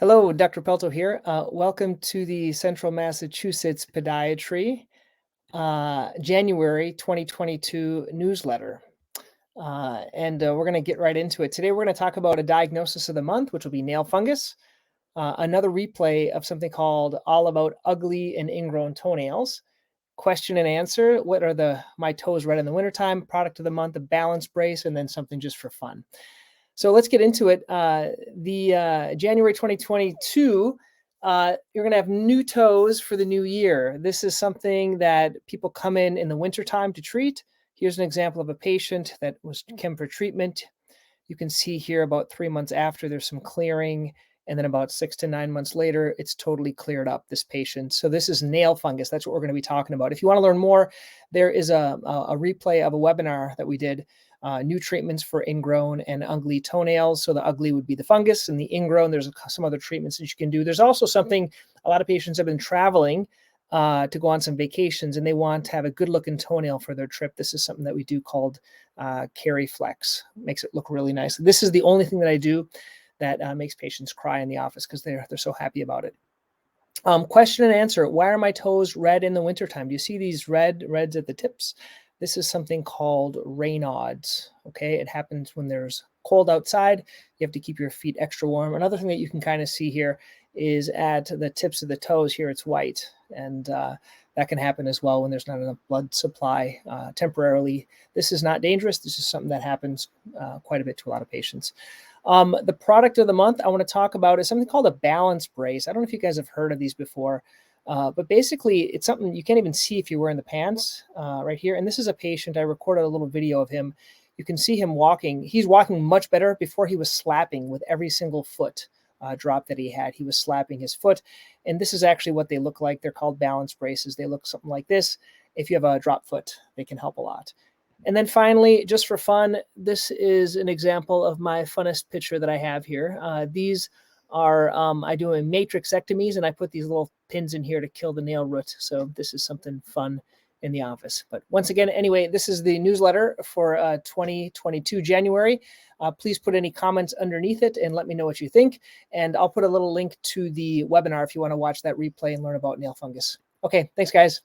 Hello, Dr. Pelto here. Welcome to the Central Massachusetts Podiatry January 2022 newsletter. We're going to get right into it. Today, we're going to talk about a diagnosis of the month, which will be nail fungus, another replay of something called All About Ugly and Ingrown Toenails, question and answer, what are my toes red in the wintertime, product of the month, a balance brace, and then something just for fun. So let's get into it. January 2022, you're going to have new toes for the new year. This is something that people come in the wintertime to treat. Here's an example of a patient that came for treatment. You can see here about 3 months after, there's some clearing. And then about 6 to 9 months later, it's totally cleared up, this patient. So this is nail fungus. That's what we're going to be talking about. If you want to learn more, there is a replay of a webinar that we did. New treatments for ingrown and ugly toenails. So the ugly would be the fungus, and the ingrown, there's some other treatments that you can do. There's also something, a lot of patients have been traveling to go on some vacations, and they want to have a good looking toenail for their trip. This is something that we do called Carry Flex. Makes it look really nice. This is the only thing that I do that makes patients cry in the office because they're so happy about it. Question and answer. Why are my toes red in the wintertime? Do you see these reds at the tips? This is something called Raynaud's. Okay, it happens when there's cold outside. You have to keep your feet extra warm. Another thing that you can kind of see here is at the tips of the toes here, it's white. And that can happen as well when there's not enough blood supply temporarily. This is not dangerous. This is something that happens quite a bit to a lot of patients. The product of the month I want to talk about is something called a balance brace. I don't know if you guys have heard of these before, but basically it's something you can't even see if you're wearing the pants right here. And this is a patient. I recorded a little video of him. You can see him walking. He's walking much better. Before, he was slapping with every single foot drop that he had. He was slapping his foot. And this is actually what they look like. They're called balance braces. They look something like this. If you have a drop foot, they can help a lot. And then finally, just for fun, this is an example of my funnest picture that I have here. These are, I do a matrixectomies, and I put these little pins in here to kill the nail root. So this is something fun in the office. But once again, anyway, this is the newsletter for 2022 January. Please put any comments underneath it and let me know what you think. And I'll put a little link to the webinar if you want to watch that replay and learn about nail fungus. Okay, thanks, guys.